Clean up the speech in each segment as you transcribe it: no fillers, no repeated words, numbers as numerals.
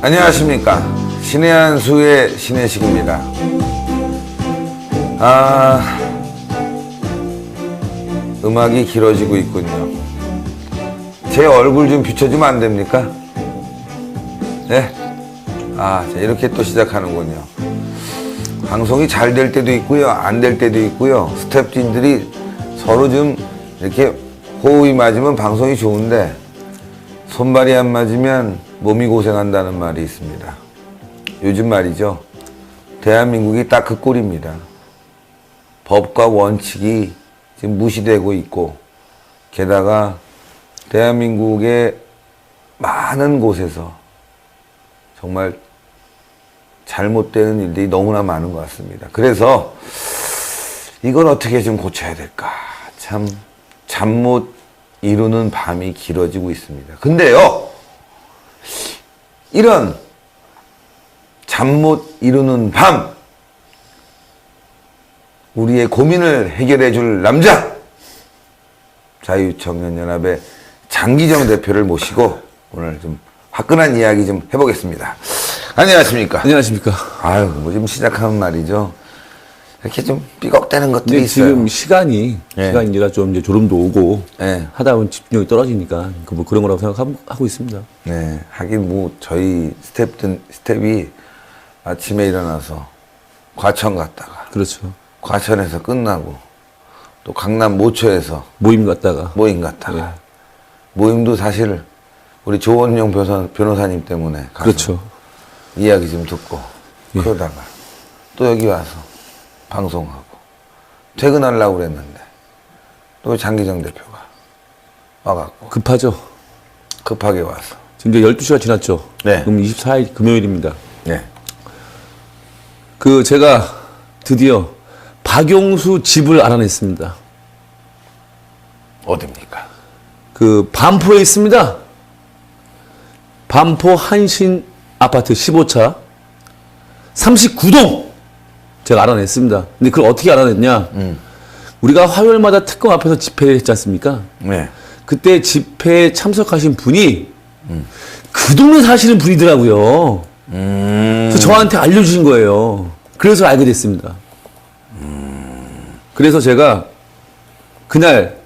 안녕하십니까. 신의 한 수의 신혜식입니다. 음악이 길어지고 있군요. 제 얼굴 좀 비춰주면 안 됩니까? 네? 자, 이렇게 또 시작하는군요. 방송이 잘 될 때도 있고요, 안 될 때도 있고요. 스태프진들이 서로 좀 이렇게 호흡이 맞으면 방송이 좋은데 손발이 안 맞으면 몸이 고생한다는 말이 있습니다. 요즘 말이죠. 대한민국이 딱 그 꼴입니다. 법과 원칙이 지금 무시되고 있고, 게다가 대한민국의 많은 곳에서 정말 잘못되는 일들이 너무나 많은 것 같습니다. 그래서 이걸 어떻게 좀 고쳐야 될까? 참 잠 못 이루는 밤이 길어지고 있습니다. 근데요, 이런 잠 못 이루는 밤, 우리의 고민을 해결해 줄 남자, 자유청년연합의 장기정 대표를 모시고 오늘 좀 화끈한 이야기 좀 해보겠습니다. 안녕하십니까? 안녕하십니까? 아유, 뭐 좀 시작하면 말이죠. 이렇게 좀 삐걱대는 것들이 있어요. 지금 시간이 이제가 좀 이제 졸음도 오고 하다 보면 집중력이 떨어지니까 뭐 그런 거라고 생각하고 있습니다. 네, 하긴 뭐 저희 스텝이 아침에 일어나서 과천 갔다가, 그렇죠. 과천에서 끝나고 또 강남 모처에서 모임 갔다가 모임도 사실 우리 조원영 변호사님 때문에 가서 그렇죠. 이야기 좀 듣고 그러다가 또 여기 와서 방송하고 퇴근하려고 그랬는데 또 장기정 대표가 와갖고 급하죠. 급하게 와서 지금 이제 12시가 지났죠. 네. 그럼 24일 금요일입니다. 네. 제가 드디어 박용수 집을 알아냈습니다. 어딥니까? 반포에 있습니다. 반포 한신 아파트 15차 39동 제가 알아냈습니다. 근데 그걸 어떻게 알아냈냐? 우리가 화요일마다 특검 앞에서 집회를 했지 않습니까? 네. 그때 집회에 참석하신 분이 그 동네 사시는 분이더라고요. 그래서 저한테 알려주신 거예요. 그래서 알게 됐습니다. 그래서 제가 그날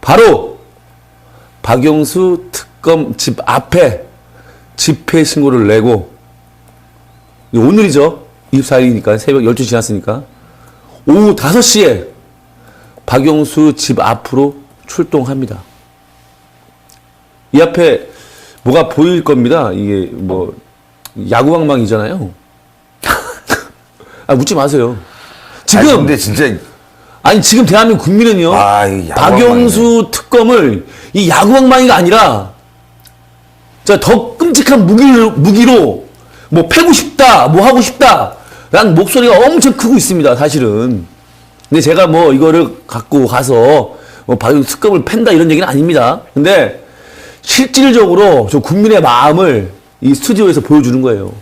바로 박용수 특검 집 앞에 집회 신고를 내고, 오늘이죠. 24일이니까 새벽 12시 지났으니까 오후 5시에 박용수 집 앞으로 출동합니다. 이 앞에 뭐가 보일 겁니다. 이게 뭐 야구방망이잖아요. 묻지 마세요. 지금 근데 진짜 지금 대한민국 국민은요, 이 박용수 특검을 이 야구방망이가 아니라 더 끔찍한 무기로 뭐 패고 싶다, 뭐 하고 싶다 라는 목소리가 엄청 크고 있습니다, 사실은. 근데 제가 뭐 이거를 갖고 가서 뭐 박용수 특검을 팬다 이런 얘기는 아닙니다. 근데 실질적으로 저 국민의 마음을 이 스튜디오에서 보여주는 거예요.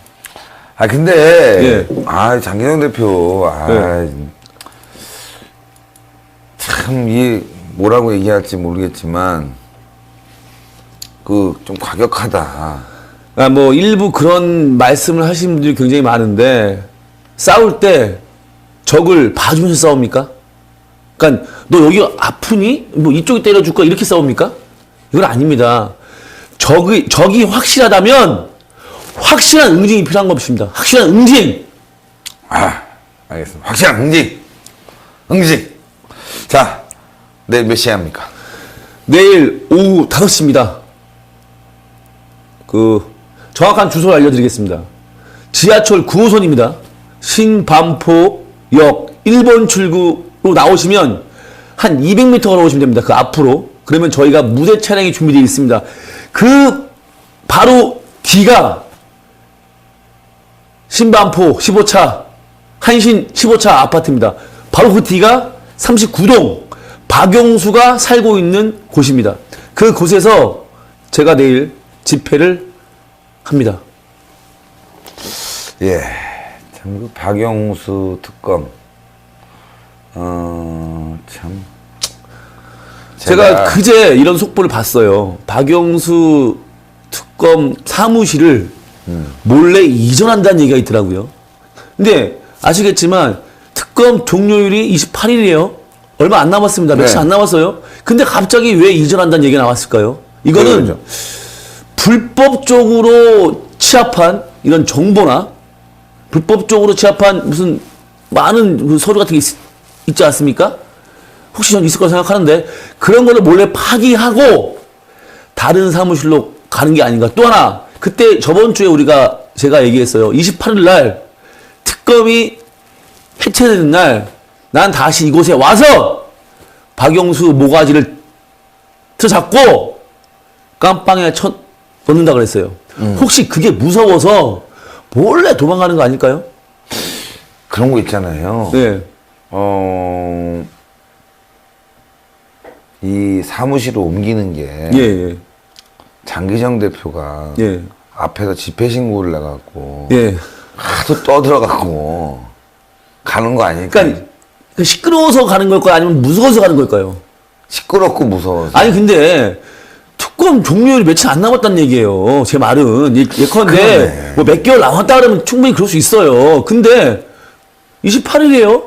근데 장기정 대표 참 이 뭐라고 얘기할지 모르겠지만 좀 과격하다. 뭐 일부 그런 말씀을 하시는 분들이 굉장히 많은데, 싸울 때 적을 봐주면서 싸웁니까? 그러니까 너 여기 아프니? 뭐 이쪽이 때려줄 거야 이렇게 싸웁니까? 이건 아닙니다. 적이 확실하다면 확실한 응징이 필요한 것입니다. 확실한 응징. 알겠습니다. 확실한 응징. 자, 내일 몇 시에 합니까? 내일 오후 5시입니다. 정확한 주소를 알려드리겠습니다. 지하철 9호선입니다. 신반포역 1번 출구로 나오시면 한 200m 걸어오시면 됩니다. 그 앞으로. 그러면 저희가 무대 차량이 준비되어 있습니다. 바로 뒤가 신반포 15차, 한신 15차 아파트입니다. 바로 그 뒤가 39동 박용수가 살고 있는 곳입니다. 그 곳에서 제가 내일 집회를 합니다. 참, 박용수 특검. 참. 제가 그제 이런 속보를 봤어요. 박용수 특검 사무실을 몰래 이전한다는 얘기가 있더라고요. 근데 아시겠지만 특검 종료율이 28일이에요. 얼마 안 남았습니다. 며칠 네. 안 남았어요. 근데 갑자기 왜 이전한다는 얘기가 나왔을까요? 이거는 그렇죠. 불법적으로 취합한 이런 정보나 불법적으로 취합한 무슨 많은 그 서류 같은 게 있지 않습니까? 혹시 전 있을 거라 생각하는데 그런 거를 몰래 파기하고 다른 사무실로 가는 게 아닌가. 또 하나 그때 저번 주에 제가 얘기했어요. 28일 날 특검이 해체되는 날 난 다시 이곳에 와서 박영수 모가지를 틀어잡고 깜빵에 넣는다 그랬어요. 혹시 그게 무서워서 몰래 도망가는 거 아닐까요? 그런 거 있잖아요. 네. 이 사무실을 옮기는 게 예. 장기정 대표가 예. 앞에서 집회 신고를 나갔고 예. 하도 떠들어갖고 가는 거 아닐까? 그러니까 시끄러워서 가는 걸까요? 아니면 무서워서 가는 걸까요? 시끄럽고 무서워서. 아니 근데 특검 종료율이 며칠 안 남았다는 얘기예요. 제 말은 예컨대 그러네. 뭐 몇 개월 남았다 그러면 충분히 그럴 수 있어요. 근데 28일이에요.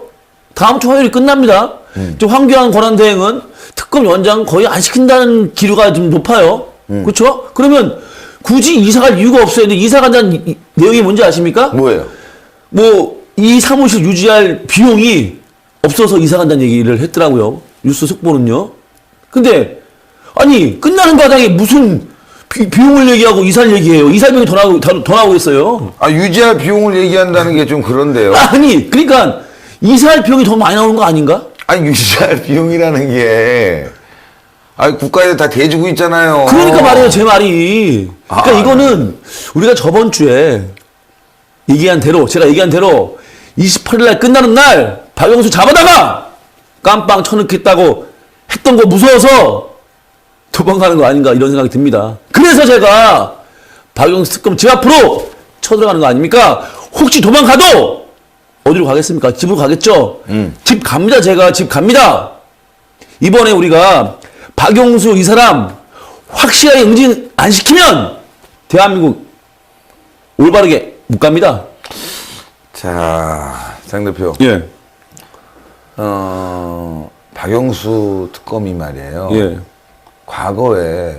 다음 주 화요일이 끝납니다. 좀 황교안 권한대행은 특검 연장 거의 안 시킨다는 기류가 좀 높아요. 그렇죠? 그러면 굳이 이사 갈 이유가 없어요. 근데 이사 간다는 내용이 뭔지 아십니까? 뭐예요? 뭐 이 사무실 유지할 비용이 없어서 이사 간다는 얘기를 했더라고요. 뉴스 속보는요. 근데 아니 끝나는 과정에 무슨 비용을 얘기하고 이사를 얘기해요. 이사 비용이 더 나오고 있어요. 아, 유지할 비용을 얘기한다는 게 좀 그런데요. 아니 그러니까 이사할 비용이 더 많이 나오는 거 아닌가? 아니, 유지할 비용이라는 게, 아니, 국가에 다 대주고 있잖아요. 그러니까 말이에요, 제 말이. 그러니까 아, 이거는 우리가 저번 주에 제가 얘기한 대로 28일 날 끝나는 날 박영수 잡아다가 깜빵 쳐넣겠다고 했던 거 무서워서 도망가는 거 아닌가 이런 생각이 듭니다. 그래서 제가 박영수 특검 집 앞으로 쳐들어가는 거 아닙니까? 혹시 도망가도 어디로 가겠습니까? 집으로 가겠죠? 집 갑니다, 제가. 집 갑니다. 이번에 우리가 박영수 이 사람 확실하게 응징 안 시키면 대한민국 올바르게 못 갑니다. 자, 장 대표. 예. 박영수 특검이 말이에요. 예. 과거에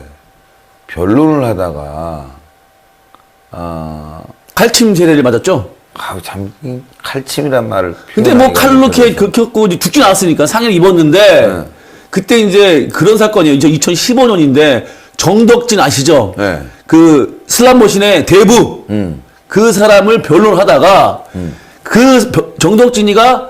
변론을 하다가, 칼침 제례를 맞았죠? 참, 이 칼침이란 말을. 근데 뭐 표현하기가 칼로 이렇게 그래서. 긁혔고 이제 죽진 않았으니까 상해를 입었는데 네. 그때 이제 그런 사건이에요. 이제 2015년인데 정덕진 아시죠? 네. 그 슬람머신의 대부 그 사람을 변론하다가 정덕진이가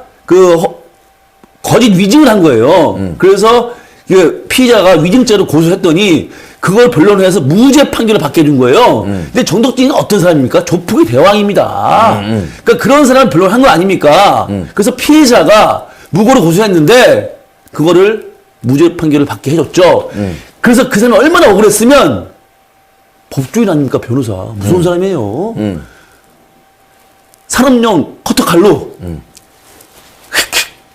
거짓 위증을 한 거예요. 그래서 그 피의자가 위증죄로 고소했더니 그걸 변론해서 무죄 판결을 받게 해준 거예요. 근데 정덕진이는 어떤 사람입니까? 조폭의 대왕입니다. 그러니까 그런 사람을 변론한 거 아닙니까? 그래서 피해자가 무고로 고소했는데 그거를 무죄 판결을 받게 해줬죠. 그래서 그 사람이 얼마나 억울했으면 법조인 아닙니까? 변호사. 무서운 사람이에요. 산업용 커터칼로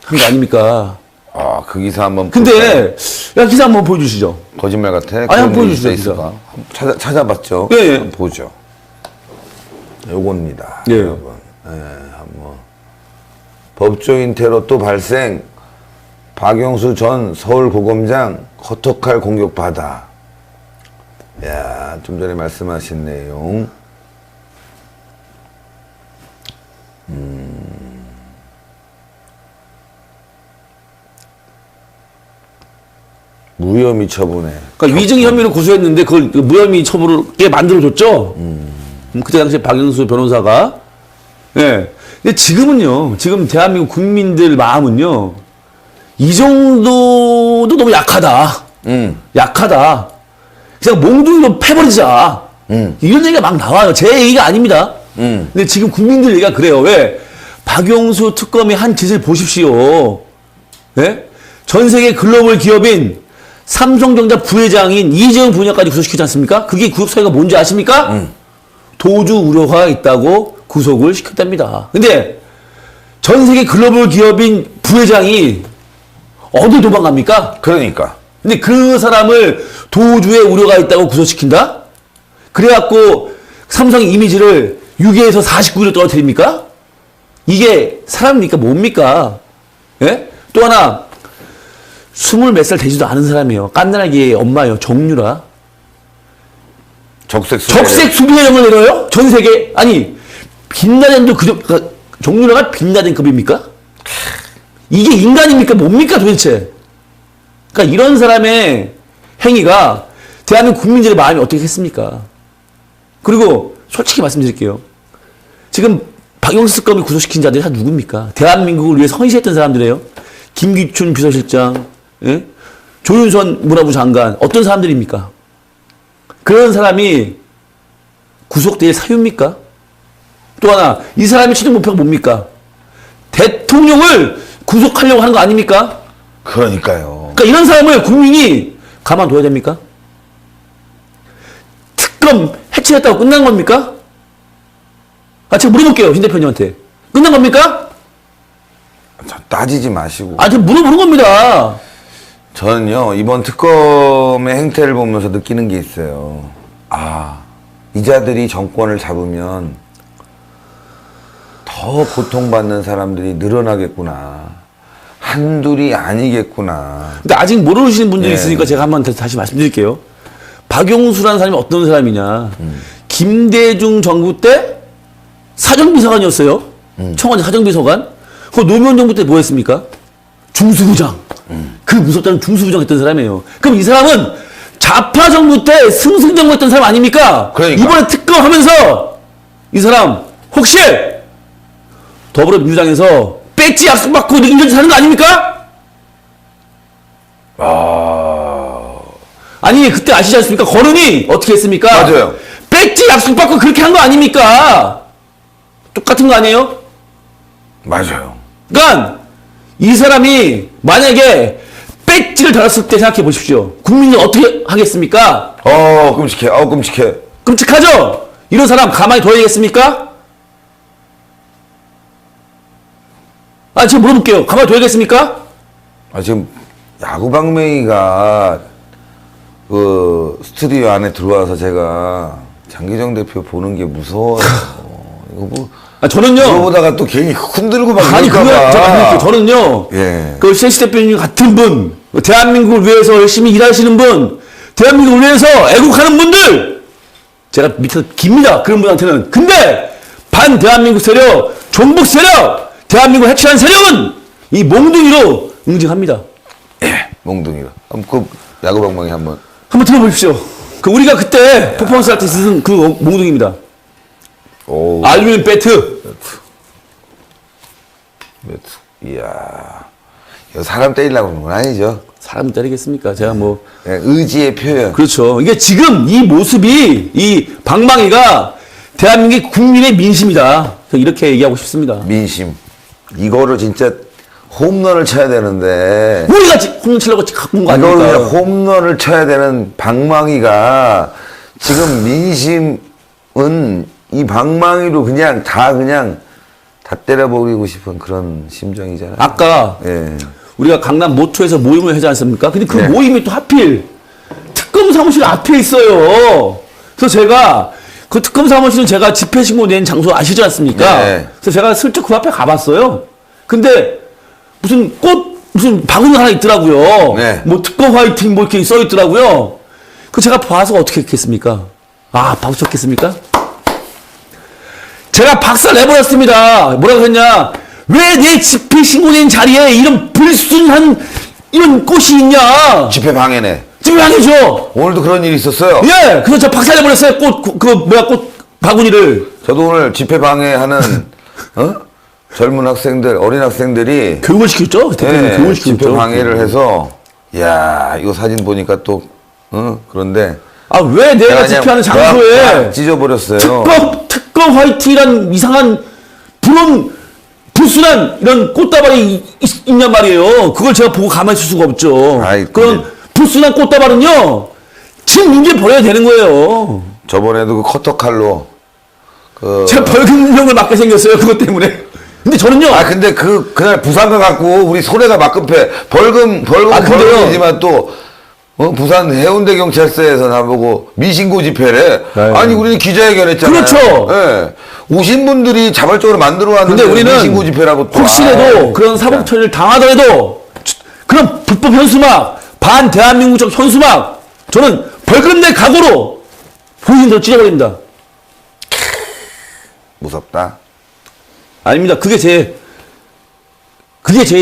한 거 아닙니까? 아, 그 기사 한번. 근데 야 기사 한번 보여주시죠. 거짓말 같아? 아니, 한번 보여주시죠, 있을까? 찾아봤죠? 예, 예. 한번 보죠. 요겁니다. 예. 여러분. 예, 한번. 법조인 테러 또 발생. 박영수 전 서울고검장 커터칼 공격받아. 야, 좀 전에 말씀하신 내용. 무혐의 처분에. 그러니까 위증 혐의로 고소했는데 그걸 무혐의 처분을 만들어줬죠. 그때 당시에 박영수 변호사가. 예. 근데 지금은요. 지금 대한민국 국민들 마음은요. 이 정도도 너무 약하다. 약하다. 그냥 몽둥이로 패버리자. 이런 얘기가 막 나와요. 제 얘기가 아닙니다. 근데 지금 국민들 얘기가 그래요. 왜? 박영수 특검이 한 짓을 보십시오. 예? 전 세계 글로벌 기업인 삼성전자 부회장인 이재용 부회장까지 구속시키지 않습니까? 그게 구속 사유가 뭔지 아십니까? 도주 우려가 있다고 구속을 시켰답니다. 근데 전 세계 글로벌 기업인 부회장이 어딜 도망갑니까? 그러니까. 근데 그 사람을 도주에 우려가 있다고 구속시킨다? 그래갖고 삼성 이미지를 6위에서 49위로 떨어뜨립니까? 이게 사람입니까? 뭡니까? 예? 또 하나, 20몇 살 되지도 않은 사람이에요. 깐난아기의 엄마예요. 정유라. 적색 수비령을 내려요? 전 세계. 아니, 빈라덴도 정유라가 빈라덴급입니까? 이게 인간입니까? 뭡니까 도대체? 그러니까 이런 사람의 행위가 대한민국 국민들의 마음이 어떻게 했습니까? 그리고 솔직히 말씀드릴게요. 지금 박영수검을 구속시킨 자들이 다 누굽니까? 대한민국을 위해 헌신했던 사람들이에요. 김기춘 비서실장, 예? 조윤선 문화부 장관, 어떤 사람들입니까? 그런 사람이 구속될 사유입니까? 또 하나, 이 사람의 최종 목표가 뭡니까? 대통령을 구속하려고 하는 거 아닙니까? 그러니까요. 그러니까 이런 사람을 국민이 가만둬야 됩니까? 특검 해체했다고 끝난 겁니까? 아, 제가 물어볼게요, 신 대표님한테. 끝난 겁니까? 따지지 마시고. 아, 제가 물어보는 겁니다. 저는요, 이번 특검의 행태를 보면서 느끼는 게 있어요. 아, 이 자들이 정권을 잡으면 더 고통받는 사람들이 늘어나겠구나. 한둘이 아니겠구나. 근데 아직 모르시는 분들이 예. 있으니까 제가 한번 다시 말씀드릴게요. 박용수라는 사람이 어떤 사람이냐. 김대중 정부 때 사정비서관이었어요. 청와대 사정비서관. 그 노무현 정부 때 뭐 했습니까? 중수부장. 그 무섭다는 중수부장 했던 사람이에요. 그럼 이 사람은 좌파 정부 때 승승장구했던 사람 아닙니까? 그러니까. 이번에 특검하면서 이 사람 혹시 더불어민주당에서 배지 약속받고 이렇게 사는 거 아닙니까? 아니 그때 아시지 않습니까? 거른이 어떻게 했습니까? 맞아요. 배지 약속받고 그렇게 한 거 아닙니까? 똑같은 거 아니에요? 맞아요. 그러니까 이 사람이 만약에 배지를 달았을 때 생각해 보십시오. 국민은 어떻게 하겠습니까? 끔찍해. 끔찍해. 끔찍하죠? 이런 사람 가만히 둬야겠습니까? 아, 지금 물어볼게요. 가만히 둬야겠습니까? 아, 지금 야구방맹이가 그 스튜디오 안에 들어와서 제가 장기정 대표 보는 게 무서워요. 이거 뭐 아, 저는요. 그러다가 또 괜히 흔들고 막 아니, 그거, 그럴까봐. 저는요. 예. 그 CNC 대표님 같은 분, 대한민국을 위해서 열심히 일하시는 분, 대한민국을 위해서 애국하는 분들, 제가 밑에서 깁니다. 그런 분한테는. 근데, 반 대한민국 세력, 종북 세력, 대한민국 해체한 세력은 이 몽둥이로 응징합니다. 예, 몽둥이로. 한번 그 야구방망이 한번. 한번 들어보십시오. 그 우리가 그때 퍼포먼스 할 때 쓰던 그 몽둥이입니다. 오. 알루미늄 배트. 이야. 이거 사람 때리려고 그러는 건 아니죠. 사람 때리겠습니까? 제가 뭐. 예, 의지의 표현. 그렇죠. 이게 지금 이 모습이, 이 방망이가 대한민국 국민의 민심이다. 이렇게 얘기하고 싶습니다. 민심. 이거를 진짜 홈런을 쳐야 되는데. 우리가 홈런 치려고 갖고 온 거 이거를 그냥 아닙니까? 홈런을 쳐야 되는 방망이가 지금 민심은 이 방망이로 그냥 다 때려버리고 싶은 그런 심정이잖아요. 아까 예. 우리가 강남 모토에서 모임을 하지 않습니까? 근데 그 네. 모임이 또 하필 특검 사무실 앞에 있어요. 그래서 제가 그 특검 사무실은 제가 집회 신고 낸 장소 아시지 않습니까? 네. 그래서 제가 슬쩍 그 앞에 가봤어요. 근데 무슨 바구니 하나 있더라고요. 네. 뭐 특검 화이팅 뭐 이렇게 써 있더라고요. 그 제가 봐서 어떻게 했겠습니까? 아, 박수 쳤겠습니까? 제가 박살 내버렸습니다. 뭐라고 했냐? 왜 내 집회 신고된 자리에 이런 불순한 이런 꽃이 있냐? 집회 방해네. 집회 방해죠. 오늘도 그런 일이 있었어요. 예, 그래서 저 박살 내버렸어요. 꽃 바구니를. 저도 오늘 집회 방해하는 젊은 학생들, 어린 학생들이 교육을 시켰죠? 대표님 예, 교육을 집회 시켰죠. 방해를 해서 야 이거 사진 보니까 또 그런데 아, 왜 내가 그냥 집회하는 쫙 장소에 찢어버렸어요. 특검 화이팅이란 이상한 불순한 이런 꽃다발이 있냔 말이에요. 그걸 제가 보고 가만히 있을 수가 없죠. 아이, 그런 근데- 불순한 꽃다발은요, 지금 문제 버려야 되는 거예요. 저번에도 그 커터칼로 제가 벌금형을 맞게 생겼어요. 그것 때문에. 근데 저는요. 근데 그날 부산 가갖고 우리 소래가 막 급해. 벌금 아, 근데요. 벌금이지만 또 부산 해운대 경찰서에서 나보고 미신고 집회래. 네. 아니 우리는 기자회견 했잖아요. 그렇죠. 예. 오신 분들이 자발적으로 만들어 왔는데 근데 우리는 미신고 집회라고 또. 혹시라도 아이, 그런 사법 처리를 당하더라도 그런 불법 현수막, 반 대한민국적 현수막 저는 벌금 낼 각오로 보이는 찢어버립니다. 무섭다. 아닙니다. 그게 제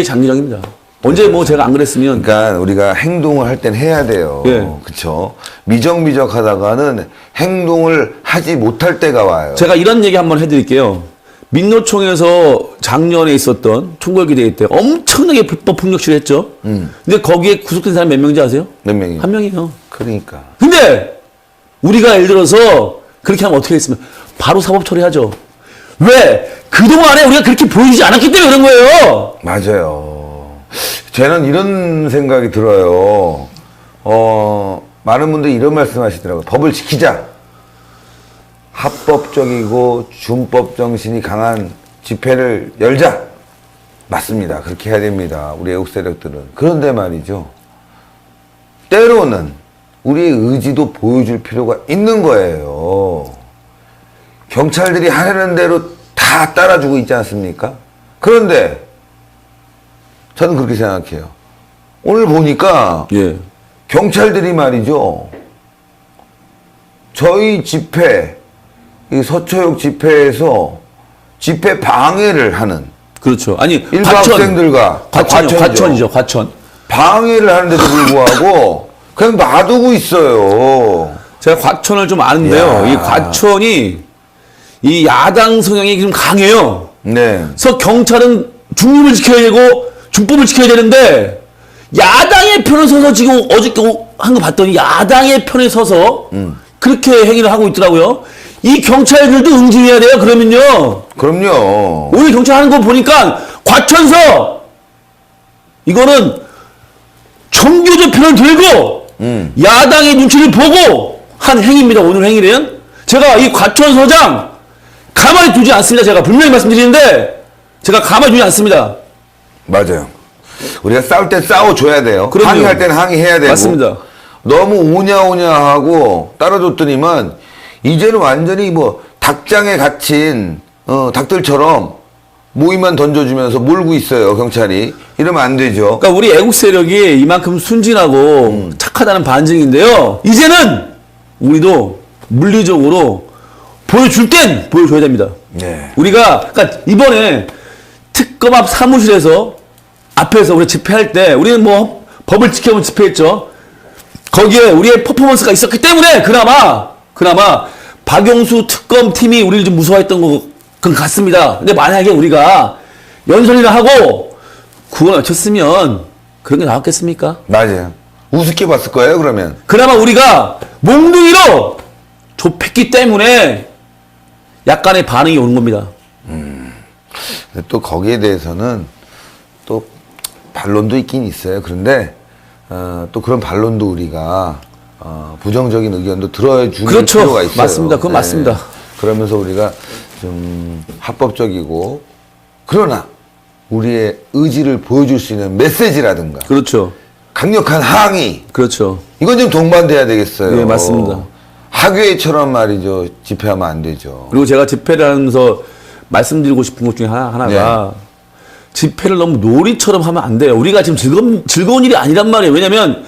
장기적입니다. 언제 뭐 제가 안 그랬으면 그러니까 우리가 행동을 할 땐 해야 돼요. 예. 그렇죠. 미적미적 하다가는 행동을 하지 못할 때가 와요. 제가 이런 얘기 한번 해드릴게요. 민노총에서 작년에 있었던 총궐기대회 때 엄청나게 불법 폭력시를 했죠. 근데 거기에 구속된 사람 몇 명인지 아세요? 몇 명이? 한 명이에요. 그러니까. 근데 우리가 예를 들어서 그렇게 하면 어떻게 했으면 바로 사법 처리하죠. 왜? 그동안에 우리가 그렇게 보이지 않았기 때문에 그런 거예요. 맞아요. 저는 이런 생각이 들어요. 많은 분들이 이런 말씀 하시더라고요. 법을 지키자. 합법적이고 준법 정신이 강한 집회를 열자. 맞습니다. 그렇게 해야 됩니다. 우리 애국 세력들은. 그런데 말이죠. 때로는 우리의 의지도 보여줄 필요가 있는 거예요. 경찰들이 하려는 대로 다 따라주고 있지 않습니까? 그런데 저는 그렇게 생각해요. 오늘 보니까 예. 경찰들이 말이죠. 저희 집회, 이 서초역 집회에서 집회 방해를 하는 그렇죠. 아니, 일부 학생들과 과천이죠. 과천. 방해를 하는데도 불구하고 그냥 놔두고 있어요. 제가 과천을 좀 아는데요. 야. 이 과천이 이 야당 성향이 좀 강해요. 네. 그래서 경찰은 중립을 지켜야 되고 준법을 지켜야 되는데 야당의 편에 서서 지금 어저께 한 거 봤더니 야당의 편에 서서 그렇게 행위를 하고 있더라고요. 이 경찰들도 응징해야 돼요. 그러면요. 그럼요. 오늘 경찰 하는 거 보니까 과천서 이거는 정교조 편을 들고 야당의 눈치를 보고 한 행위입니다. 오늘 행위는 제가 이 과천서장 가만히 두지 않습니다. 제가 분명히 말씀드리는데 제가 가만히 두지 않습니다. 맞아요. 우리가 싸울 때 싸워줘야 돼요. 그럼요. 항의할 때는 항의해야 되고. 맞습니다. 너무 오냐오냐 하고 따라줬더니만 이제는 완전히 뭐 닭장에 갇힌 닭들처럼 모이만 던져주면서 몰고 있어요. 경찰이. 이러면 안 되죠. 그러니까 우리 애국 세력이 이만큼 순진하고 착하다는 반증인데요. 이제는 우리도 물리적으로 보여줄 땐 보여줘야 됩니다. 네. 우리가 그러니까 이번에 특검 앞 사무실에서 앞에서 우리 집회할 때 우리는 뭐 법을 지켜본 집회했죠. 거기에 우리의 퍼포먼스가 있었기 때문에 그나마 박영수 특검 팀이 우리를 좀 무서워했던 것 같습니다. 근데 만약에 우리가 연설이나 하고 구원 외쳤으면 그런 게 나왔겠습니까? 맞아요. 우습게 봤을 거예요, 그러면. 그나마 우리가 몽둥이로 좁혔기 때문에 약간의 반응이 오는 겁니다. 근데 또 거기에 대해서는 또 반론도 있긴 있어요. 그런데 또 그런 반론도 우리가 부정적인 의견도 들어주는 그렇죠. 필요가 있어요. 맞습니다. 그건 맞습니다. 그러면서 우리가 좀 합법적이고 그러나 우리의 의지를 보여줄 수 있는 메시지라든가 그렇죠. 강력한 항의 그렇죠. 이건 좀 동반돼야 되겠어요. 네, 맞습니다. 학교회처럼 말이죠. 집회하면 안 되죠. 그리고 제가 집회를 하면서 말씀드리고 싶은 것 중에 하나가 집회를 너무 놀이처럼 하면 안 돼요. 우리가 지금 즐거운 일이 아니란 말이에요. 왜냐면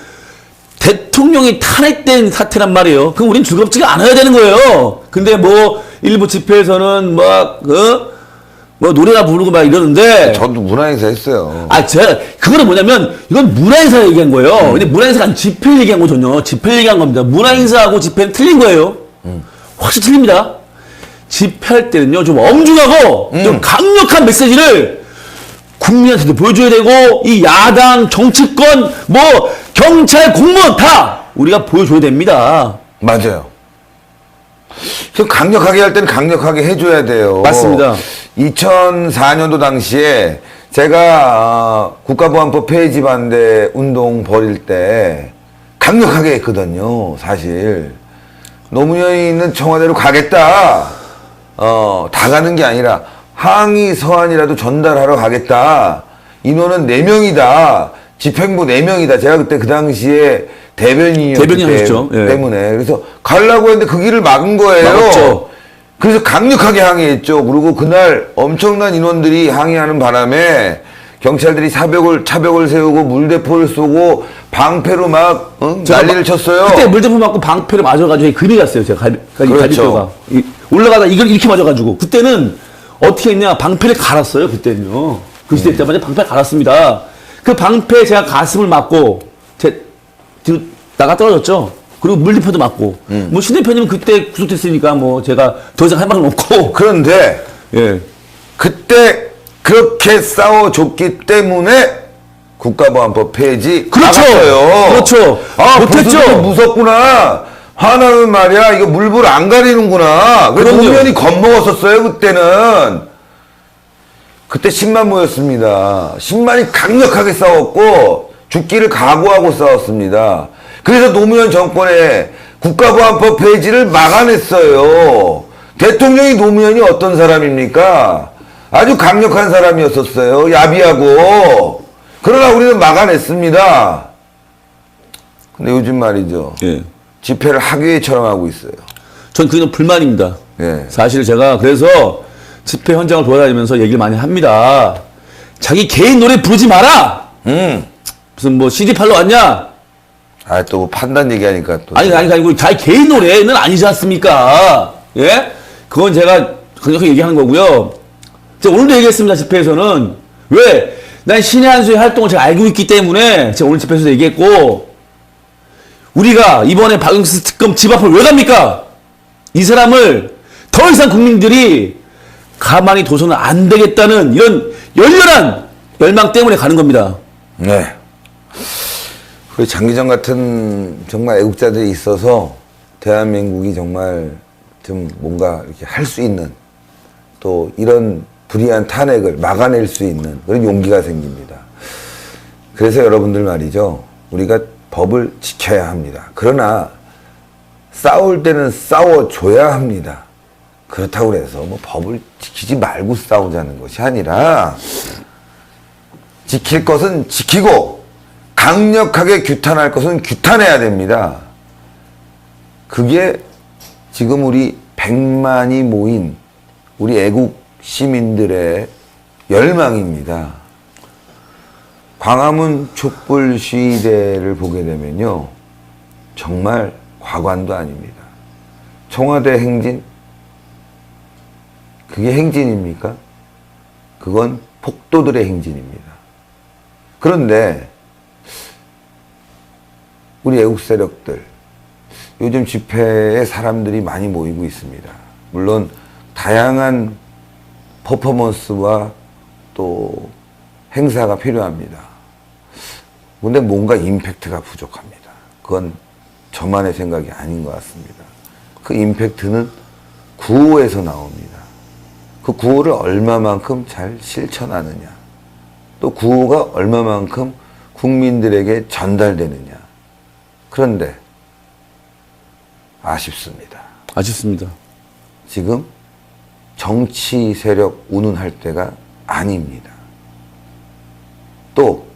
대통령이 탄핵된 사태란 말이에요. 그럼 우린 즐겁지가 않아야 되는 거예요. 근데 뭐 일부 집회에서는 뭐 노래나 부르고 막 이러는데 저도 문화행사 했어요. 제가 그거는 뭐냐면 이건 문화행사 얘기한 거예요. 근데 문화행사가 아니라 집회 얘기한 거거든요. 집회 얘기한 겁니다. 문화행사하고 집회는 틀린 거예요. 확실히 틀립니다. 집회할 때는요 좀 엄중하고 좀 강력한 메시지를 국민한테도 보여줘야 되고 이 야당 정치권 뭐 경찰 공무원 다 우리가 보여줘야 됩니다. 맞아요. 그 강력하게 할 때는 강력하게 해줘야 돼요. 맞습니다. 2004년도 당시에 제가 국가보안법 폐지 반대 운동 벌일 때 강력하게 했거든요. 사실 노무현이 있는 청와대로 가겠다. 다 가는 게 아니라 항의 서한이라도 전달하러 가겠다. 인원은 4명이다. 집행부 4명이다. 제가 그때 그 당시에 대변인이었기 대변인 하셨죠. 예. 때문에. 그래서 가려고 했는데 그 길을 막은 거예요. 막았죠. 그래서 강력하게 항의했죠. 그리고 그날 엄청난 인원들이 항의하는 바람에 경찰들이 차벽을 세우고 물대포를 쏘고 방패로 막 난리를 쳤어요. 그때 물대포 맞고 방패를 맞아가지고 금이 갔어요. 제가 그렇죠. 갈비뼈가 올라가다 이걸 이렇게 맞아가지고 그때는 어떻게 했냐 방패를 갈았어요. 그때는요. 그 시대 때마다 방패를 갈았습니다. 그 방패에 제가 가슴을 맞고 제 뒤로 나가 떨어졌죠. 그리고 물대포도 맞고 뭐 신 대표님은 그때 구속됐으니까 뭐 제가 더 이상 할 말은 없고 그런데 예. 그때 그렇게 싸워줬기 때문에 국가보안법 폐지 그렇죠. 나갔어요. 그렇죠. 아, 못했죠. 보수들이 무섭구나. 화나면 말이야. 이거 물불 안 가리는구나. 그래서 그럼요. 노무현이 겁먹었었어요. 그때는. 그때 10만 모였습니다. 10만이 강력하게 싸웠고 죽기를 각오하고 싸웠습니다. 그래서 노무현 정권의 국가보안법 폐지를 막아냈어요. 대통령이 노무현이 어떤 사람입니까? 아주 강력한 사람이었었어요. 야비하고. 그러나 우리는 막아냈습니다. 근데 요즘 말이죠. 예. 집회를 학예회처럼 하고 있어요. 전 그게 너무 불만입니다. 예. 사실 제가 그래서 집회 현장을 돌아다니면서 얘기를 많이 합니다. 자기 개인 노래 부르지 마라! 무슨 뭐 CD 팔러 왔냐? 아, 또 뭐 판단 얘기하니까 또. 아니고 자기 개인 노래는 아니지 않습니까? 예? 그건 제가 강력하게 얘기하는 거고요. 제가 오늘도 얘기했습니다. 집회에서는. 왜? 난 신의 한 수의 활동을 제가 알고 있기 때문에 제가 오늘 집회에서 얘기했고 우리가 이번에 박영수 특검 집 앞을 왜 갑니까? 이 사람을 더 이상 국민들이 가만히 둬서는 안 되겠다는 이런 열렬한 열망 때문에 가는 겁니다. 네. 그 장기정 같은 정말 애국자들이 있어서 대한민국이 정말 좀 뭔가 이렇게 할 수 있는 또 이런 불의한 탄핵을 막아낼 수 있는 그런 용기가 생깁니다. 그래서 여러분들 말이죠. 우리가 법을 지켜야 합니다. 그러나 싸울 때는 싸워줘야 합니다. 그렇다고 해서 뭐 법을 지키지 말고 싸우자는 것이 아니라 지킬 것은 지키고 강력하게 규탄할 것은 규탄해야 됩니다. 그게 지금 우리 100만이 모인 우리 애국 시민들의 열망입니다. 광화문 촛불 시위대를 보게 되면요. 정말 과관도 아닙니다. 청와대 행진? 그게 행진입니까? 그건 폭도들의 행진입니다. 그런데 우리 애국 세력들 요즘 집회에 사람들이 많이 모이고 있습니다. 물론 다양한 퍼포먼스와 또 행사가 필요합니다. 근데 뭔가 임팩트가 부족합니다. 그건 저만의 생각이 아닌 것 같습니다. 그 임팩트는 구호에서 나옵니다. 그 구호를 얼마만큼 잘 실천하느냐, 또 구호가 얼마만큼 국민들에게 전달되느냐. 그런데 아쉽습니다. 아쉽습니다. 지금 정치 세력 운운할 때가 아닙니다. 또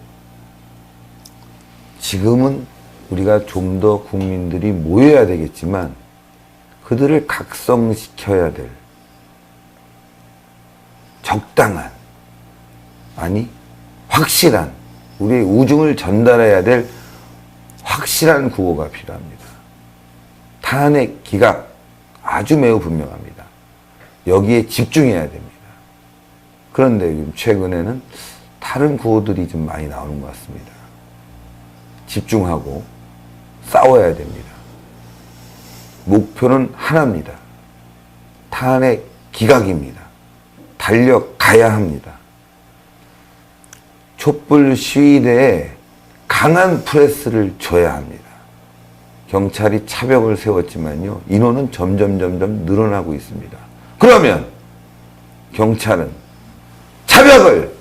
지금은 우리가 좀 더 국민들이 모여야 되겠지만 그들을 각성시켜야 될 적당한, 아니 확실한, 우리의 우중을 전달해야 될 확실한 구호가 필요합니다. 탄핵 기각 아주 매우 분명합니다. 여기에 집중해야 됩니다. 그런데 최근에는 다른 구호들이 좀 많이 나오는 것 같습니다. 집중하고 싸워야 됩니다. 목표는 하나입니다. 탄핵 기각입니다. 달려가야 합니다. 촛불 시위대에 강한 프레스를 줘야 합니다. 경찰이 차벽을 세웠지만요, 인원은 점점 늘어나고 있습니다. 그러면 경찰은 차벽을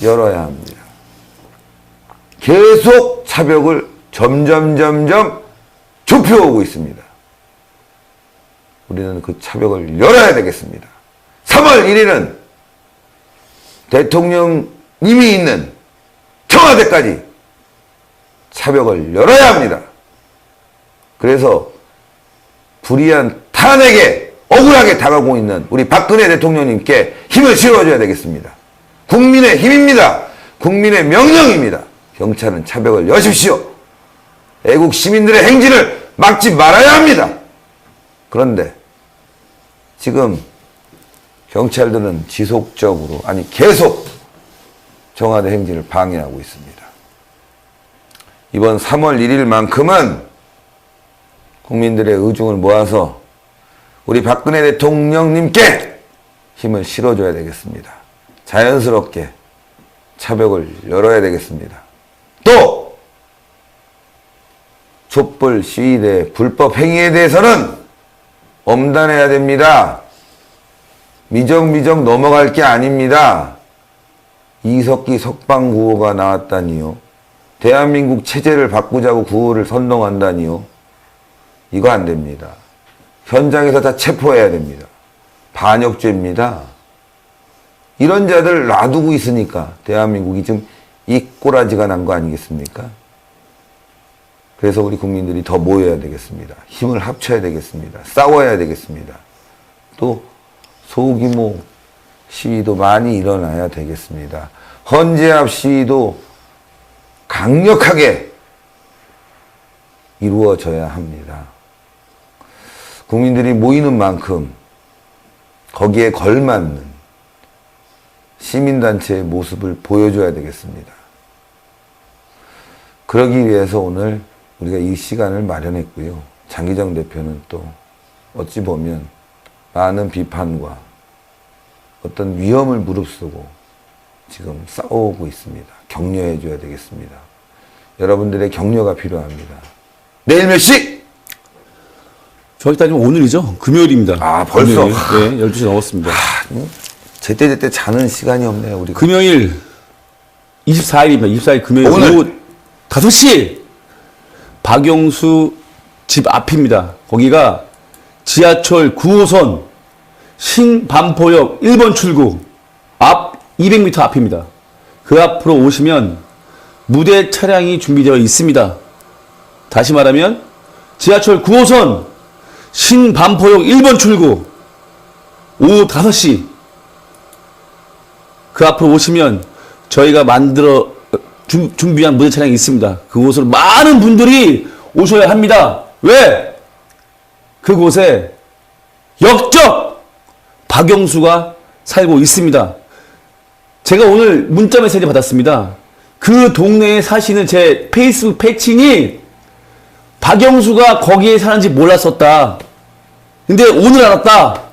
열어야 합니다. 계속 차벽을 점점 좁혀오고 있습니다. 우리는 그 차벽을 열어야 되겠습니다. 3월 1일은 대통령님이 있는 청와대까지 차벽을 열어야 합니다. 그래서 불의한 탄핵에 억울하게 다가오고 있는 우리 박근혜 대통령님께 힘을 실어줘야 되겠습니다. 국민의 힘입니다. 국민의 명령입니다. 경찰은 차벽을 여십시오. 애국 시민들의 행진을 막지 말아야 합니다. 그런데 지금 경찰들은 지속적으로, 아니 계속 청와대 행진을 방해하고 있습니다. 이번 3월 1일만큼은 국민들의 의중을 모아서 우리 박근혜 대통령님께 힘을 실어줘야 되겠습니다. 자연스럽게 차벽을 열어야 되겠습니다. 또 촛불 시위대 불법 행위에 대해서는 엄단해야 됩니다. 미적미적 넘어갈 게 아닙니다. 이석기 석방구호가 나왔다니요. 대한민국 체제를 바꾸자고 구호를 선동한다니요. 이거 안 됩니다. 현장에서 다 체포해야 됩니다. 반역죄입니다. 이런 자들 놔두고 있으니까 대한민국이 지금 이 꼬라지가 난 거 아니겠습니까? 그래서 우리 국민들이 더 모여야 되겠습니다. 힘을 합쳐야 되겠습니다. 싸워야 되겠습니다. 또 소규모 시위도 많이 일어나야 되겠습니다. 헌재앞 시위도 강력하게 이루어져야 합니다. 국민들이 모이는 만큼 거기에 걸맞는 시민단체의 모습을 보여줘야 되겠습니다. 그러기 위해서 오늘 우리가 이 시간을 마련했고요. 장기정 대표는 또 어찌 보면 많은 비판과 어떤 위험을 무릅쓰고 지금 싸워오고 있습니다. 격려해줘야 되겠습니다. 여러분들의 격려가 필요합니다. 내일 몇 시? 저희 따지면 오늘이죠. 금요일입니다. 아, 벌써? 금요일. 네, 12시 넘었습니다. 제때제때 자는 시간이 없네요, 우리가. 금요일 24일입니다. 24일 금요일 오늘. 오후 5시 박영수 집 앞입니다. 거기가 지하철 9호선 신반포역 1번 출구 앞 200m 앞입니다. 그 앞으로 오시면 무대 차량이 준비되어 있습니다. 다시 말하면 지하철 9호선 신반포역 1번 출구 오후 5시 그 앞으로 오시면 저희가 준비한 무대 차량이 있습니다. 그곳으로 많은 분들이 오셔야 합니다. 왜? 그곳에 역적 박영수가 살고 있습니다. 제가 오늘 문자 메시지 받았습니다. 그 동네에 사시는 제 페이스북 패친이 박영수가 거기에 사는지 몰랐었다. 근데 오늘 알았다.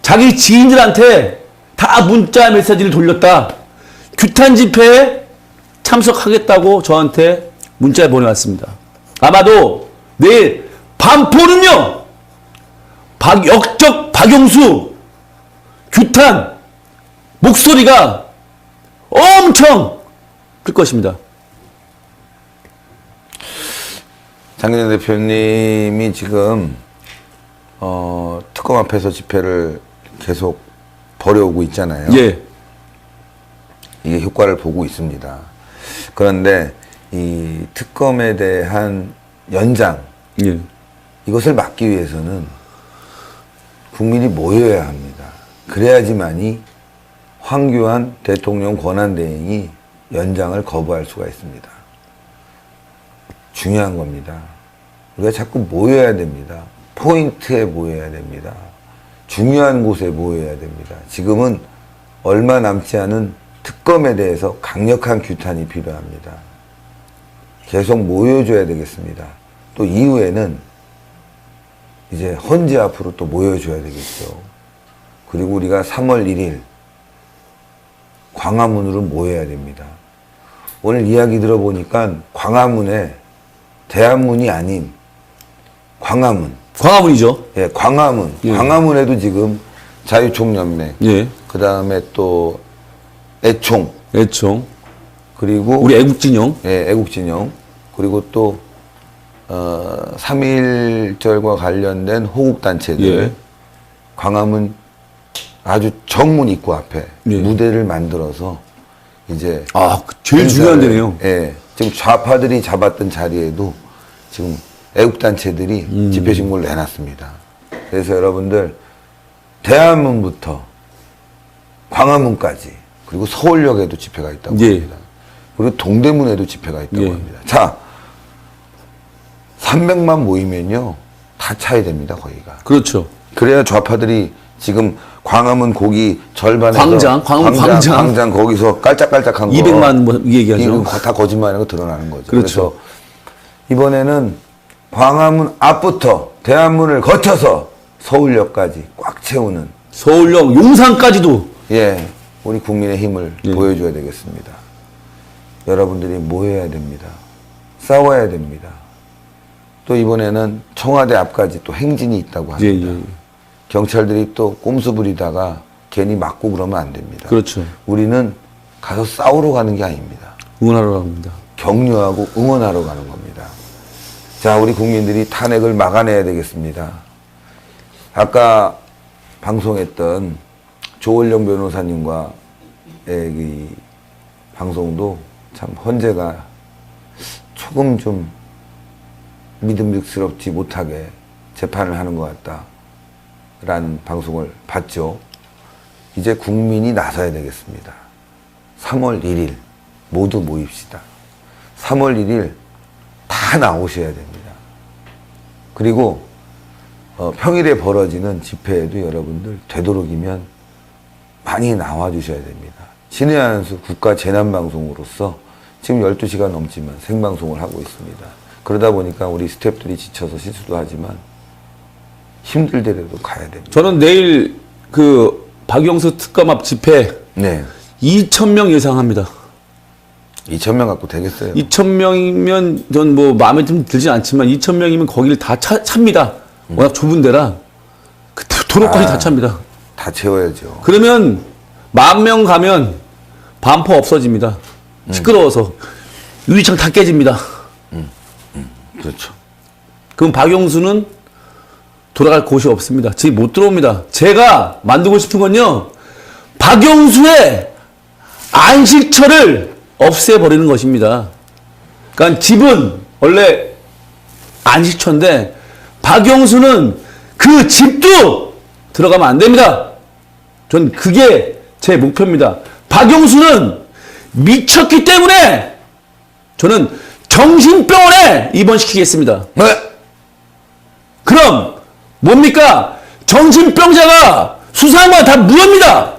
자기 지인들한테 다 문자 메시지를 돌렸다. 규탄 집회에 참석하겠다고 저한테 문자를 보내왔습니다. 아마도 내일 반포는요, 역적 박영수 규탄 목소리가 엄청 클 것입니다. 장기정 대표님이 지금 특검 앞에서 집회를 계속 벌여오고 있잖아요. 예. 이게 효과를 보고 있습니다. 그런데 이 특검에 대한 연장, 예. 이것을 막기 위해서는 국민이 모여야 합니다. 그래야지만이 황교안 대통령 권한대행이 연장을 거부할 수가 있습니다. 중요한 겁니다. 우리가 자꾸 모여야 됩니다. 포인트에 모여야 됩니다. 중요한 곳에 모여야 됩니다. 지금은 얼마 남지 않은 특검에 대해서 강력한 규탄이 필요합니다. 계속 모여줘야 되겠습니다. 또 이후에는 이제 헌재 앞으로 또 모여줘야 되겠죠. 그리고 우리가 3월 1일 광화문으로 모여야 됩니다. 오늘 이야기 들어보니까 광화문에 대한문이 아닌 광화문. 광화문이죠. 예, 광화문. 예. 광화문에도 지금 자유총연맹. 예. 그 다음에 또 애총. 애총. 그리고 우리 애국진영. 예, 애국진영. 그리고 또 3.1절과 관련된 호국단체들. 예. 광화문 아주 정문 입구 앞에 예. 무대를 만들어서 이제 제일 중요한 데네요. 예. 지금 좌파들이 잡았던 자리에도 지금 애국단체들이 집회 신고를 내놨습니다. 그래서 여러분들 대한문부터 광화문까지 그리고 서울역에도 집회가 있다고 예. 합니다. 그리고 동대문에도 집회가 있다고 예. 합니다. 자, 300만 모이면요 다 차야 됩니다 거기가. 그렇죠. 그래야 좌파들이 지금 광화문 고기 절반에서 광화문 광장 거기서 깔짝깔짝한 거 200만 뭐 얘기하죠. 이거 다 거짓말인 거 드러나는 거죠. 그렇죠. 그래서 이번에는 광화문 앞부터 대한문을 거쳐서 서울역까지 꽉 채우는 서울역 용산까지도 예 우리 국민의 힘을 예. 보여줘야 되겠습니다. 여러분들이 모여야 됩니다. 싸워야 됩니다. 또 이번에는 청와대 앞까지 또 행진이 있다고 합니다. 예, 예. 경찰들이 또 꼼수 부리다가 괜히 맞고 그러면 안 됩니다. 그렇죠. 우리는 가서 싸우러 가는 게 아닙니다. 응원하러 갑니다. 격려하고 응원하러 가는 겁니다. 자, 우리 국민들이 탄핵을 막아내야 되겠습니다. 아까 방송했던 조원령 변호사님과의 이 방송도 참 헌재가 조금 좀 믿음직스럽지 못하게 재판을 하는 것 같다라는 방송을 봤죠. 이제 국민이 나서야 되겠습니다. 3월 1일 모두 모입시다. 3월 1일 다 나오셔야 됩니다. 그리고 평일에 벌어지는 집회에도 여러분들 되도록이면 많이 나와주셔야 됩니다. 신의 한수 국가재난방송으로서 지금 12시간 넘지만 생방송을 하고 있습니다. 그러다 보니까 우리 스태프들이 지쳐서 실수도 하지만 힘들더라도 가야 됩니다. 저는 내일 그 박영수 특검 앞 집회 네. 2,000명 예상합니다. 2,000명 갖고 되겠어요? 2,000명이면 전 뭐 마음에 좀 들진 않지만 2,000명이면 거기를 다 찹니다. 워낙 좁은 데라 그 도로까지 다 찹니다. 다 채워야죠. 그러면 10,000명 가면 반포 없어집니다. 시끄러워서 유리창 다 깨집니다. 그렇죠. 그럼 박영수는 돌아갈 곳이 없습니다. 집에 못 들어옵니다. 제가 만들고 싶은 건요, 박영수의 안식처를 없애버리는 것입니다. 그러니까 집은 원래 안식처인데 박영수는 그 집도 들어가면 안 됩니다. 전 그게 제 목표입니다. 박영수는 미쳤기 때문에 저는 정신병원에 입원시키겠습니다. 네. 그럼 뭡니까? 정신병자가 수사한 건 다 무효입니다.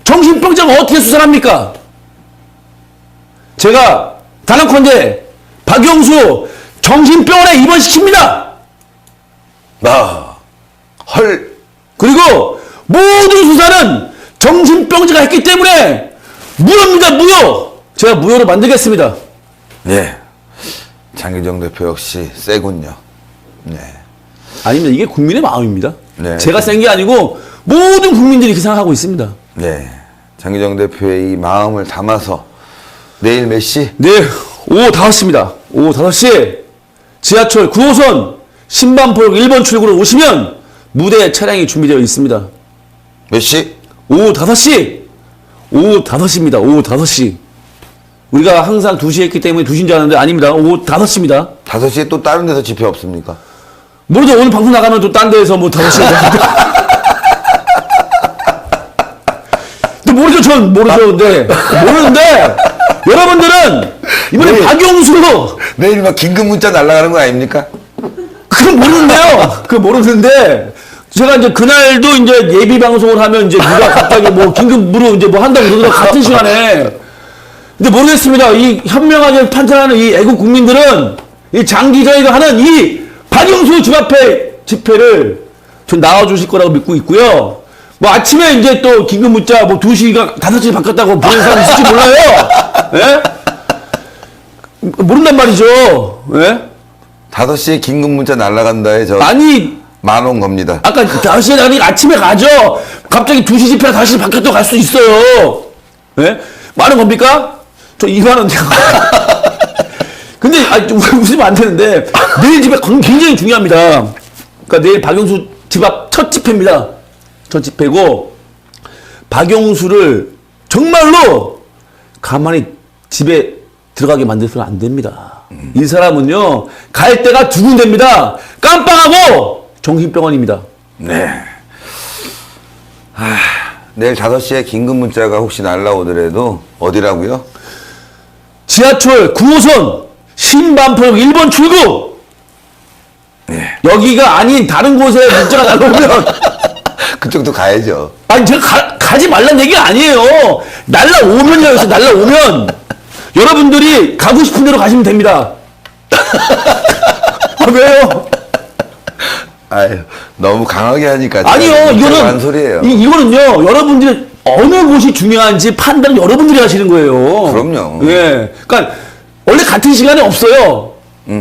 정신병자가 어떻게 수사를 합니까? 제가 단언컨대 박영수 정신병원에 입원시킵니다. 헐. 그리고 모든 수사는 정신병자가 했기 때문에 무효입니다. 무효. 제가 무효로 만들겠습니다. 네. 장기정 대표 역시 세군요. 네. 아닙니다. 이게 국민의 마음입니다. 네. 제가 센 게 아니고 모든 국민들이 그 생각하고 있습니다. 네. 장기정 대표의 이 마음을 담아서 내일 몇 시? 네, 오후 5시입니다. 오후 5시 지하철 9호선 신반포역 1번 출구로 오시면 무대 차량이 준비되어 있습니다. 몇 시? 오후 5시. 오후 5시입니다. 오후 5시. 우리가 항상 2시에 했기 때문에 2시인 줄 아는데 아닙니다. 오후 5시입니다. 5시에 또 다른 데서 집회 없습니까? 모르죠. 오늘 방송 나가면 또 딴 데에서 뭐 5시에. 근데 모르죠. 전 모르죠. 근데. 모르는데, 여러분들은 이번에 네. 박영수, 내일 막 긴급 문자 날아가는 거 아닙니까? 그건 모르는데요. 그건 모르는데, 제가 이제 그날도 이제 예비 방송을 하면 이제 누가 갑자기 뭐 긴급으로 이제 뭐 한다고 그러더라고 같은 시간에. 근데 모르겠습니다. 이 현명하게 판단하는 이 애국 국민들은 이 장기자위가 하는 이 박영수 집 앞에 집회를 전 나와주실 거라고 믿고 있고요. 뭐 아침에 이제 또 긴급 문자 뭐 2시가 5시 바뀌었다고 보는 사람 있을지 몰라요. 예? 모른단 말이죠. 예? 5시에 긴급 문자 날아간다에 저 아니, 만 원 겁니다. 아까 5시에 나가니 아침에 가죠. 갑자기 2시 집회가 5시 바뀌었다고 갈 수 있어요. 예? 많은 겁니까? 저 2만원. 근데, 웃으면 안 되는데, 내일 집회 굉장히 중요합니다. 그러니까 내일 박영수 집 앞 첫 집회입니다. 첫 집회고, 박영수를 정말로 가만히 집에 들어가게 만들어서는 안 됩니다. 이 사람은요, 갈 데가 두 군데입니다. 깜빵하고 정신병원입니다. 네. 내일 5시에 긴급 문자가 혹시 날라오더라도 어디라고요? 지하철 9호선 신반포역 1번 출구. 네. 여기가 아닌 다른 곳에 문자가 날라오면 그쪽도 가야죠. 아니 제가 가지 말란 얘기가 아니에요. 날라오면요. 여기서 날라오면 여러분들이 가고 싶은 대로 가시면 됩니다. 아, 왜요? 아유, 너무 강하게 하니까. 아니요. 이거는 소리예요. 이거는요. 여러분들이 어느 곳이 중요한지 판단은 여러분들이 하시는 거예요. 그럼요. 예. 그러니까 원래 같은 시간에 없어요.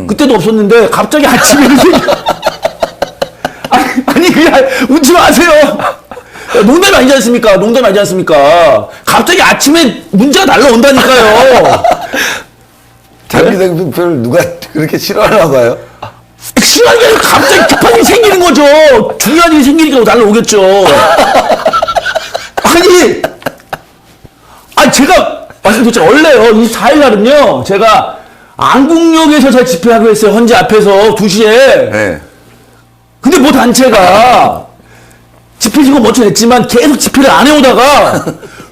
그때도 없었는데 갑자기 아침에 아니 그냥 웃지 마세요. 농담이 아니지 않습니까? 농담이 아니지 않습니까? 갑자기 아침에 문자가 날라온다니까요. 장기생 투표를 누가 그렇게 싫어하나 봐요? 싫어하는 게 아니라 갑자기 급한 일이 생기는 거죠. 중요한 일이 생기니까 날라오겠죠. 아니 제가 말씀드렸죠. 원래요 24일 날은요 제가 안국역에서 제가 집회하기로 했어요. 헌재 앞에서 2시에. 네. 근데 뭐 단체가 집회 지금 멈춰냈지만 계속 집회를 안 해오다가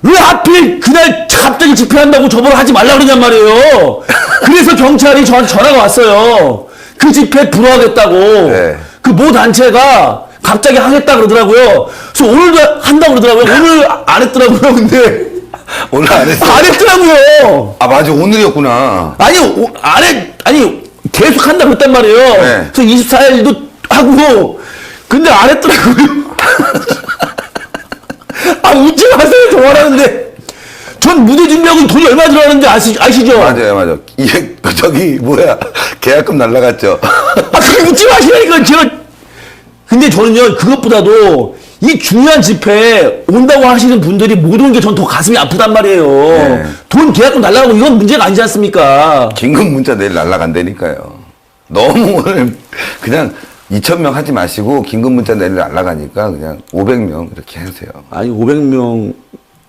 왜 하필 그날 갑자기 집회한다고 저보고 하지 말라 그러냔 말이에요. 그래서 경찰이 저한테 전화가 왔어요. 그 집회 불허하겠다고. 네. 그 모 단체가 갑자기 하겠다 그러더라고요. 그래서 오늘도 한다고 그러더라고요. 오늘 안 했더라고요. 근데 오늘 안 했어. 안 했더라고요. 아, 맞아. 오늘이었구나. 아니 계속 한다 그랬단 말이에요. 네. 그래서 24일도 하고 근데 안 했더라고요. 아 웃지 마세요. 저 말하는데 전 무대 준비하고 돈이 얼마 들어가는지 아시죠? 맞아요. 이게, 계약금 날라갔죠. 아 그게 웃지 마시라니까 제가. 근데 저는요 그것보다도 이 중요한 집회에 온다고 하시는 분들이 못 오는 게 전 더 가슴이 아프단 말이에요. 네. 돈 계약금 날라가고 이건 문제가 아니지 않습니까? 긴급 문자 내일 날라간다니까요. 너무 오늘 그냥 2,000명 하지 마시고 긴급 문자 내일 날라가니까 그냥 500명 이렇게 하세요. 아니 500명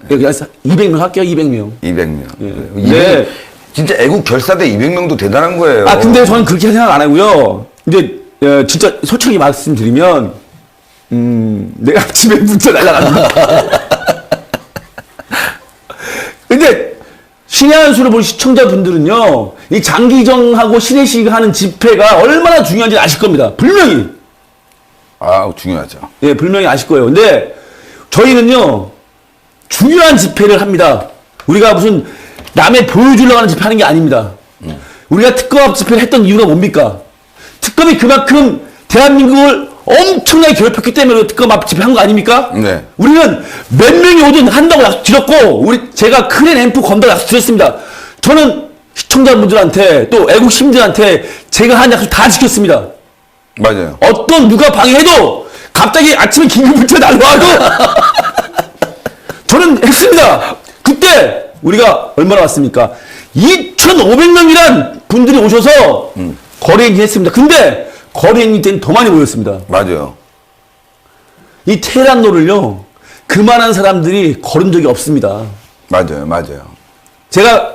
그냥 200명 할게요. 200명. 200명. 예. 200명. 네. 진짜 애국 결사대 200명도 대단한 거예요. 아 근데 저는 그렇게 생각 안 하고요. 이제 진짜 솔직히 말씀드리면 내가 아침에 문자 날라간다. 근데 신의 한 수를 본 시청자분들은요, 이 장기정하고 신혜식 하는 집회가 얼마나 중요한지 아실 겁니다. 분명히. 아, 중요하죠. 예, 분명히 아실 거예요. 근데 저희는요, 중요한 집회를 합니다. 우리가 무슨 남의 보여주려고 하는 집회 하는 게 아닙니다. 우리가 특검 집회를 했던 이유가 뭡니까? 특검이 그만큼 대한민국을 엄청나게 괴롭혔기 때문에 특검 앞 집회 한 거 아닙니까? 네. 우리는 몇 명이 오든 한다고 약속드렸고, 제가 크랜 앰프 건다고 약속드렸습니다. 저는 시청자분들한테 또 애국 시민들한테 제가 한 약속 다 지켰습니다. 맞아요. 어떤 누가 방해해도 갑자기 아침에 긴급문자 날라와도 저는 했습니다. 그때 우리가 얼마나 왔습니까? 2,500명이란 분들이 오셔서 거리행진 했습니다. 근데 거리행진 때는 더 많이 모였습니다. 맞아요. 이 테헤란로를요, 그만한 사람들이 걸은 적이 없습니다. 맞아요. 제가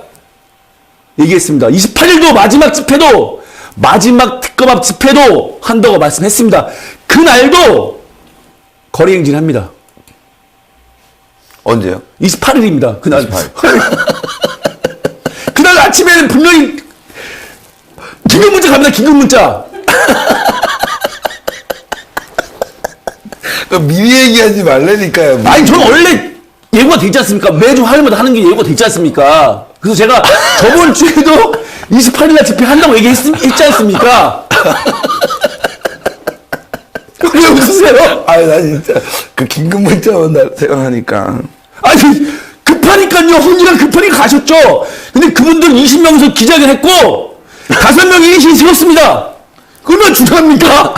얘기했습니다. 28일도 마지막 집회도, 마지막 특검 앞 집회도 한다고 말씀했습니다. 그날도 거리행진 합니다. 언제요? 28일입니다. 그날. 28일. 그날 아침에는 분명히 긴급문자 갑니다. 긴급문자. 미리 얘기하지 말라니까요. 아니 저는 원래 예고가 되지 않습니까? 매주 화요일마다 하는 게 예고가 되지 않습니까? 그래서 제가 저번 주에도 28일날 집회 한다고 얘기했지 않습니까? 왜 웃으세요? 아니, 나 진짜 그 긴급 문자만 생각하니까. 아니 급하니까요. 혼이랑 급하니까 가셨죠. 근데 그분들 20명에서 기자회견 했고 5명이 1신 세웠습니다. 그러면 중요합니까?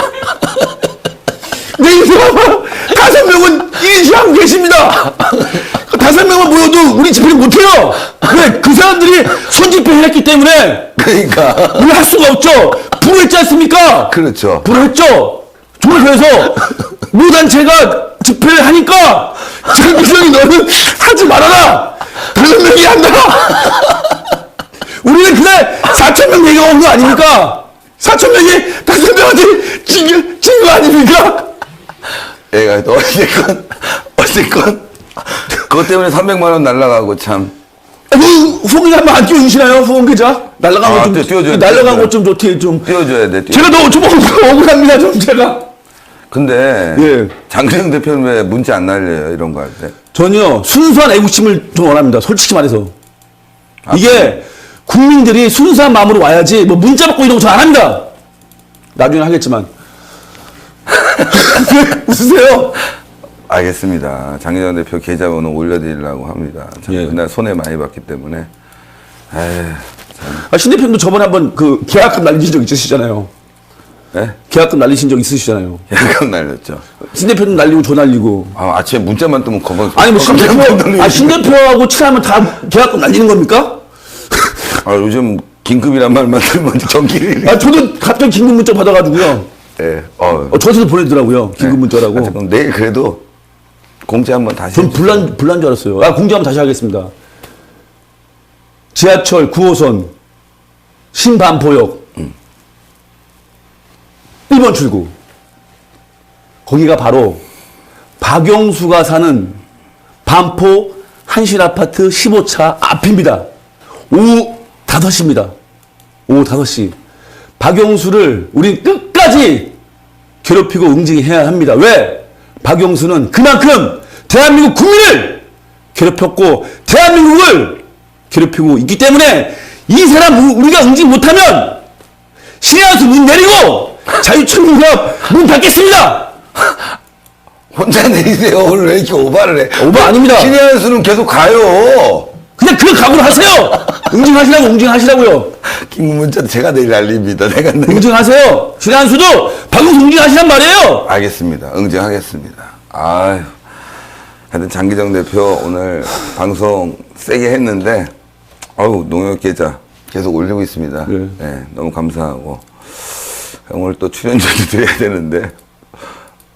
내 인생아마 5명은 1인시 하고 계십니다. 5명만 모여도 우리 집회를 못해요. 왜? 그 사람들이 손집회를 했기 때문에 그러니까. 우리 할 수가 없죠. 불허했지 않습니까? 그렇죠. 불허했죠. 정말 그래서 모 단체가 집회를 하니까 장기정이 너는 하지 말아라. 5명이 한다. 우리 우리는 그날 4,000명 얘기가 온 거 아닙니까? 4,000명이 5명한테 찐거 아닙니까? 얘가 또 어쨌건 그것 때문에 300만 원 날라가고 참. 후원기자 한번 안 띄워주시나요? 후원기자? 날라간 아, 것 좀, 띄워줘야 날라간 돼. 것 좀 좋게 좀. 띄워줘야 돼. 제가 너무 좀 억울합니다, 좀 제가. 근데 예. 장기정 대표는 왜 문자 안 날려요? 이런 거 할 때. 전혀 순수한 애국심을 좀 원합니다. 솔직히 말해서. 아, 이게 국민들이 순수한 마음으로 와야지 뭐 문자 받고 이런 거 저 안 합니다. 나중에 하겠지만. 웃으세요? 알겠습니다. 장기정 대표 계좌번호 올려드리려고 합니다. 참 예. 그날 손해 많이 봤기 때문에. 에휴, 아, 신 대표도 저번에 한번 그 계약금 날리신 적 있으시잖아요. 예? 계약금 날리신 적 있으시잖아요. 약간 날렸죠. 신 대표는 날리고 저 날리고. 아, 아침에 문자만 뜨면 겁먹 아니 뭐 신 대표, 신 대표하고 친하면 다 계약금 날리는 겁니까? 아, 요즘 긴급이란 말만 들으면 전기를. 아 저도 갑자기 긴급 문자 받아가지고요. 예. 저한테도 보내더라고요. 긴급 문자라고. 그럼 내일 그래도 공지 한번 다시. 전 불난 줄 알았어요. 아, 공지하면 다시 하겠습니다. 지하철 9호선 신반포역 1번 출구. 거기가 바로 박용수가 사는 반포 한신아파트 15차 앞입니다. 오후 5시입니다. 오후 5시. 박용수를 우린 끝까지 괴롭히고 응징해야 합니다. 왜? 박용수는 그만큼 대한민국 국민을 괴롭혔고 대한민국을 괴롭히고 있기 때문에 이 사람 우리가 응징 못하면 신의한수 문 내리고 자유촌문협 문 닫겠습니다. 혼자 내리세요. 오늘 왜 이렇게 오바를 해? 오바 아닙니다. 신의 한 수는 계속 가요. 그냥 그 각오로 하세요. 응징하시라고요. 긴급 문자 제가 내일 날립니다. 내가 내일. 응징하세요. 신의한수도 박용수 응징하시란 말이에요. 알겠습니다. 응징하겠습니다. 아유. 하여튼 장기정 대표 오늘 방송 세게 했는데, 아유, 농협 계좌 계속 올리고 있습니다. 네. 네, 너무 감사하고. 오늘 또 출연료도 드려야 되는데,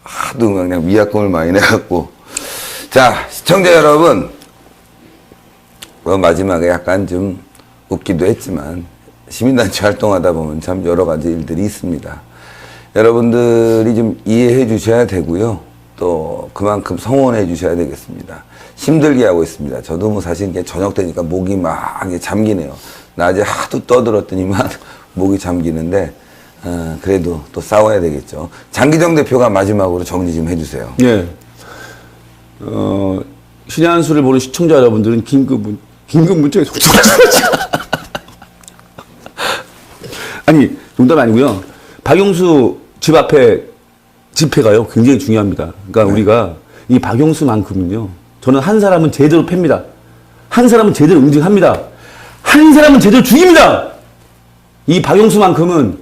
하도 그냥 위약금을 많이 내갖고. 자, 시청자 여러분. 마지막에 약간 좀 웃기도 했지만, 시민단체 활동하다 보면 참 여러 가지 일들이 있습니다. 여러분들이 좀 이해해 주셔야 되고요. 또 그만큼 성원해 주셔야 되겠습니다. 힘들게 하고 있습니다. 저도 뭐 사실 이게 저녁 되니까 목이 막 잠기네요. 낮에 하도 떠들었더니만 목이 잠기는데 그래도 또 싸워야 되겠죠. 장기정 대표가 마지막으로 정리 좀 해주세요. 예. 신의한수를 보는 시청자 여러분들은 긴급 문자에 속상하지. 아니, 농담 아니고요. 박용수 집 앞에 집회가요, 굉장히 중요합니다. 그러니까 네. 우리가 이 박용수만큼은요, 저는 한 사람은 제대로 팹니다. 한 사람은 제대로 응징합니다. 한 사람은 제대로 죽입니다. 이 박용수만큼은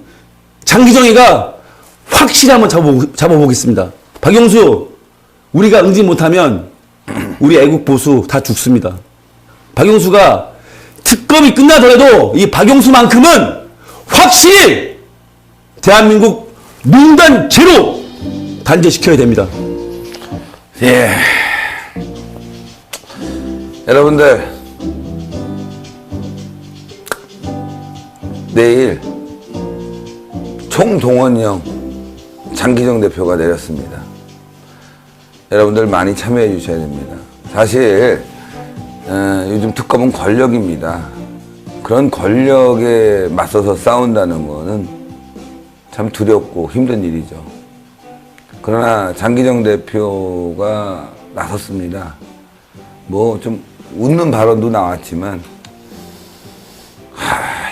장기정이가 확실히 한번 잡아보겠습니다. 박용수, 우리가 응징 못하면 우리 애국 보수 다 죽습니다. 박용수가 특검이 끝나더라도 이 박용수만큼은 확실히 대한민국 문단 제로 단죄시켜야 됩니다. 예. 여러분들, 내일 총동원령 장기정 대표가 내렸습니다. 여러분들 많이 참여해 주셔야 됩니다. 사실 요즘 특검은 권력입니다. 그런 권력에 맞서서 싸운다는 거는 참 두렵고 힘든 일이죠. 그러나 장기정 대표가 나섰습니다. 뭐 좀 웃는 발언도 나왔지만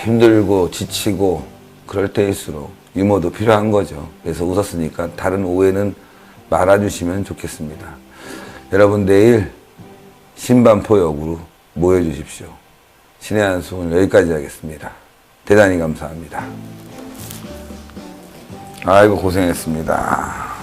힘들고 지치고 그럴 때일수록 유머도 필요한 거죠. 그래서 웃었으니까 다른 오해는 말아주시면 좋겠습니다. 여러분 내일 신반포역으로 모여주십시오. 신의 한수 오늘 여기까지 하겠습니다. 대단히 감사합니다. 아이고 고생했습니다.